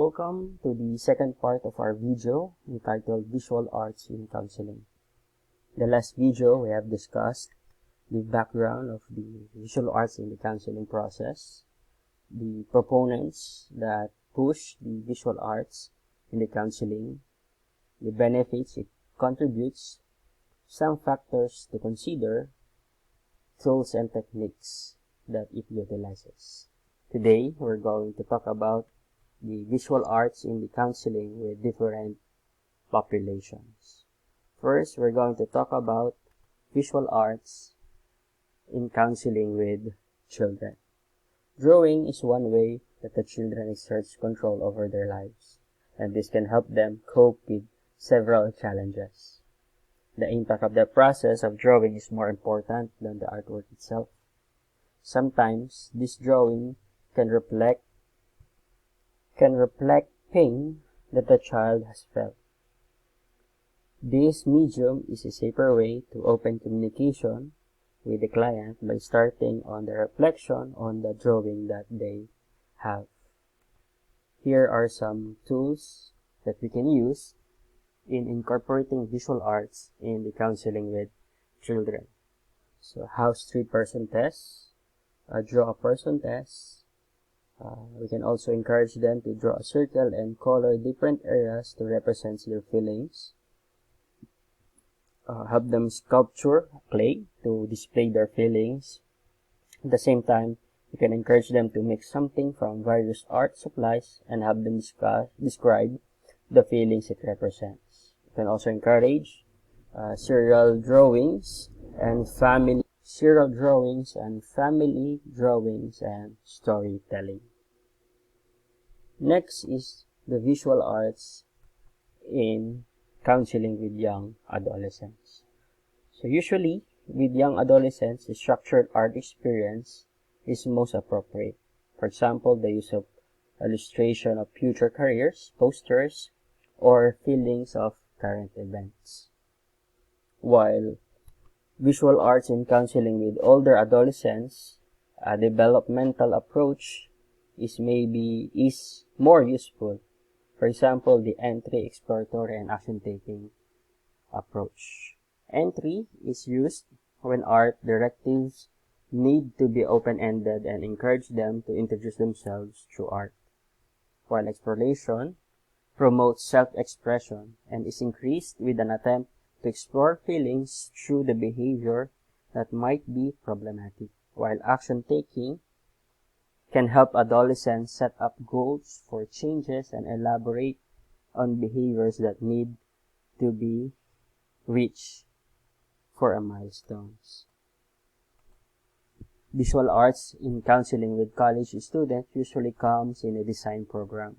Welcome to the second part of our video entitled Visual Arts in Counseling. The last video we have discussed the background of the visual arts in the counseling process, the proponents that push the visual arts in the counseling, the benefits it contributes, some factors to consider, tools and techniques that it utilizes. Today, we're going to talk about the visual arts in the counseling with different populations. First, we're going to talk about visual arts in counseling with children. Drawing is one way that the children exert control over their lives, and this can help them cope with several challenges. The impact of the process of drawing is more important than the artwork itself. Sometimes, this drawing can reflect pain that the child has felt. This medium is a safer way to open communication with the client by starting on the reflection on the drawing that they have. Here are some tools that we can use in incorporating visual arts in the counseling with children. So, house 3-person test, draw a person test. We can also encourage them to draw a circle and color different areas to represent their feelings. Help them sculpture clay to display their feelings. At the same time, you can encourage them to make something from various art supplies and have them describe the feelings it represents. You can also encourage serial drawings and family drawings and storytelling. Next is the visual arts in counseling with young adolescents. So usually, with young adolescents, the structured art experience is most appropriate. For example, the use of illustration of future careers, posters, or feelings of current events. While visual arts in counseling with older adolescents, a developmental approach is more useful. For example, the entry, exploratory, and action-taking approach. Entry is used when art directives need to be open-ended and encourage them to introduce themselves through art. While exploration promotes self-expression and is increased with an attempt to explore feelings through the behavior that might be problematic. While action-taking can help adolescents set up goals for changes and elaborate on behaviors that need to be reached for a milestones. Visual arts in counseling with college students usually comes in a design program.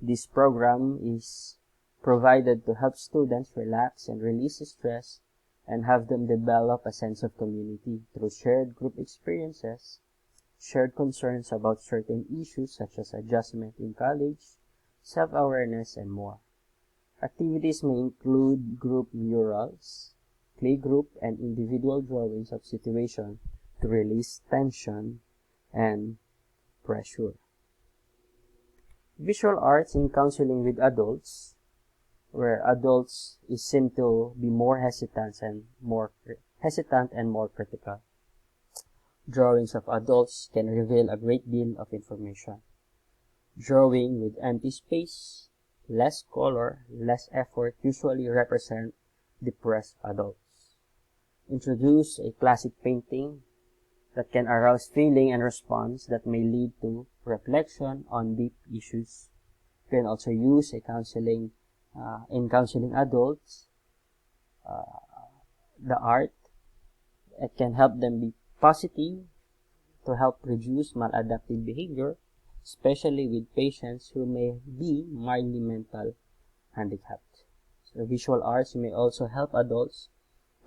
This program is provided to help students relax and release stress and have them develop a sense of community through shared group experiences, shared concerns about certain issues such as adjustment in college, self-awareness, and more. Activities may include group murals, playgroup, and individual drawings of situations to release tension and pressure. Visual arts in counseling with adults, where adults seem to be more hesitant and more critical. Drawings of adults can reveal a great deal of information. Drawing with empty space, less color, less effort usually represent depressed adults. Introduce a classic painting that can arouse feeling and response that may lead to reflection on deep issues. You can also use in counseling adults, the art. It can help them be positive to help reduce maladaptive behavior, especially with patients who may be mildly mental handicapped. So visual arts may also help adults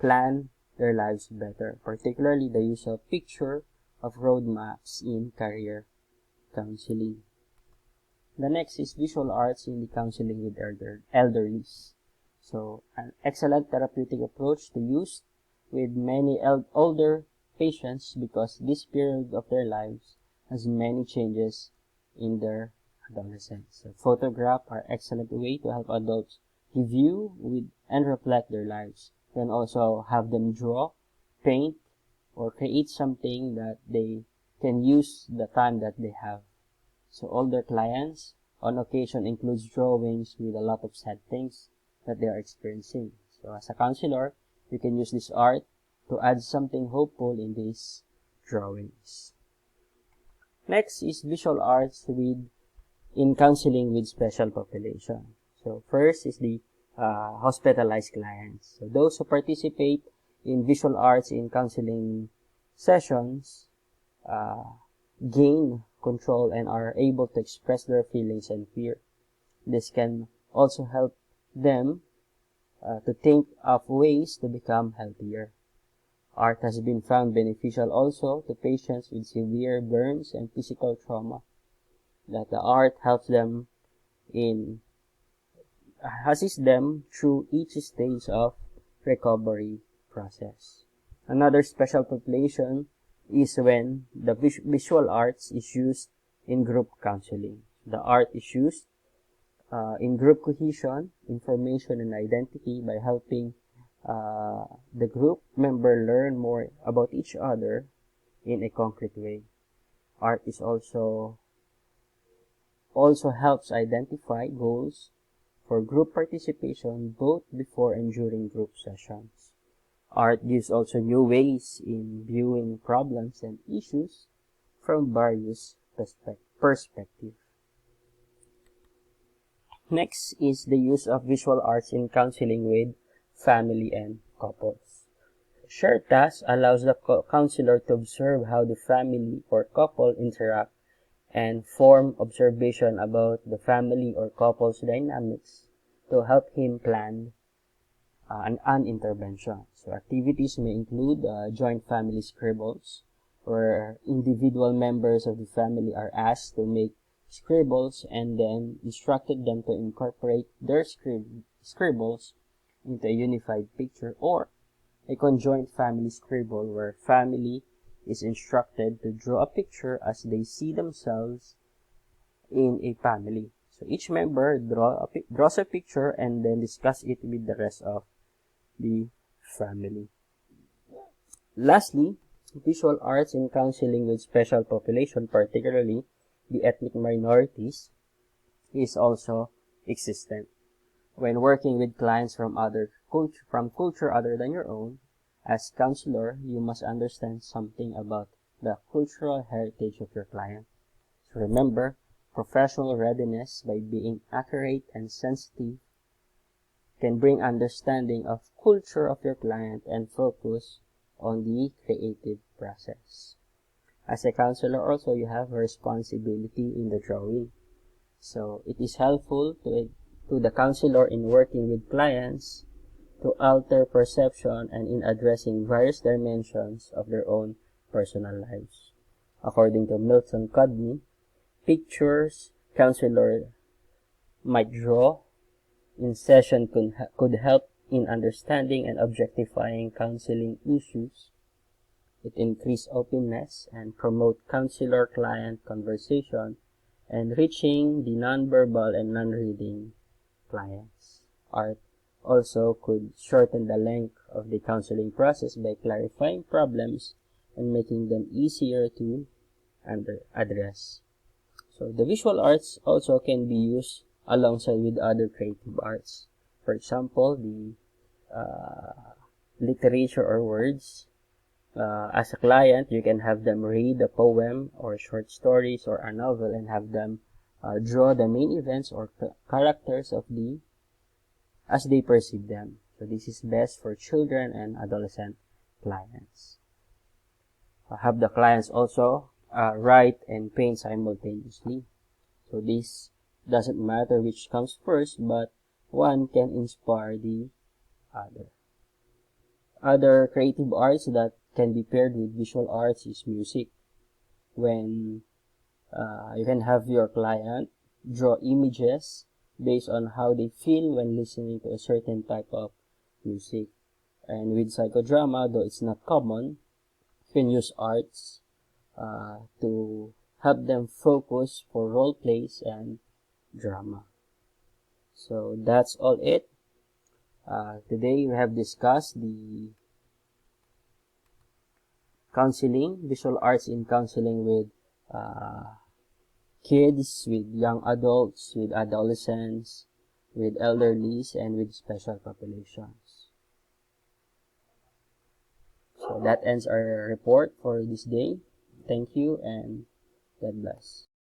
plan their lives better, particularly the use of picture of roadmaps in career counseling. The next is visual arts in the counseling with elderlies. So an excellent therapeutic approach to use with many older patients because this period of their lives has many changes in their adolescents. So photographs are excellent way to help adults review with and reflect their lives. You can also have them draw, paint, or create something that they can use the time that they have. So all their clients on occasion includes drawings with a lot of sad things that they are experiencing. So as a counselor, you can use this art to add something hopeful in these drawings. Next is visual arts in counseling with special population. So first is the hospitalized clients. So those who participate in visual arts in counseling sessions gain control and are able to express their feelings and fear. This can also help them to think of ways to become healthier. Art has been found beneficial also to patients with severe burns and physical trauma. That the art helps them assist them through each stage of recovery process. Another special population is when the visual arts is used in group counseling. The art is used in group cohesion, information, and identity by helping the group member learn more about each other in a concrete way. Art is also helps identify goals for group participation both before and during group sessions. Art gives also new ways in viewing problems and issues from various perspectives. Next is the use of visual arts in counseling with family and couples. Shared tasks allows the counselor to observe how the family or couple interact and form observation about the family or couple's dynamics to help him plan an intervention. So activities may include joint family scribbles, where individual members of the family are asked to make scribbles and then instructed them to incorporate their scribbles into a unified picture, or a conjoint family scribble where family is instructed to draw a picture as they see themselves in a family. So each member draws a picture and then discuss it with the rest of the family. Lastly, visual arts in counseling with special population, particularly the ethnic minorities, is also existent. When working with clients from culture other than your own, as counselor, you must understand something about the cultural heritage of your client. So remember, professional readiness by being accurate and sensitive can bring understanding of culture of your client and focus on the creative process. As a counselor also, you have a responsibility in the drawing. So it is helpful to the counselor in working with clients to alter perception and in addressing various dimensions of their own personal lives. According to Milton Cudney, pictures counselor might draw in session could help in understanding and objectifying counseling issues. It increase openness and promote counselor-client conversation and reaching the nonverbal and non-reading clients. Art also could shorten the length of the counseling process by clarifying problems and making them easier to address. So the visual arts also can be used alongside with other creative arts. For example, the literature or words. As a client, you can have them read a poem or short stories or a novel and have them draw the main events or characters of as they perceive them. So this is best for children and adolescent clients. Have the clients also write and paint simultaneously. So this doesn't matter which comes first, but one can inspire the other. Other creative arts that can be paired with visual arts is music. When you can have your client draw images based on how they feel when listening to a certain type of music. And with psychodrama, though it's not common, you can use arts to help them focus for role plays and drama. So that's all it. Today we have discussed the counseling, visual arts in counseling with kids, with young adults, with adolescents, with elderlies, and with special populations. So that ends our report for this day. Thank you and God bless.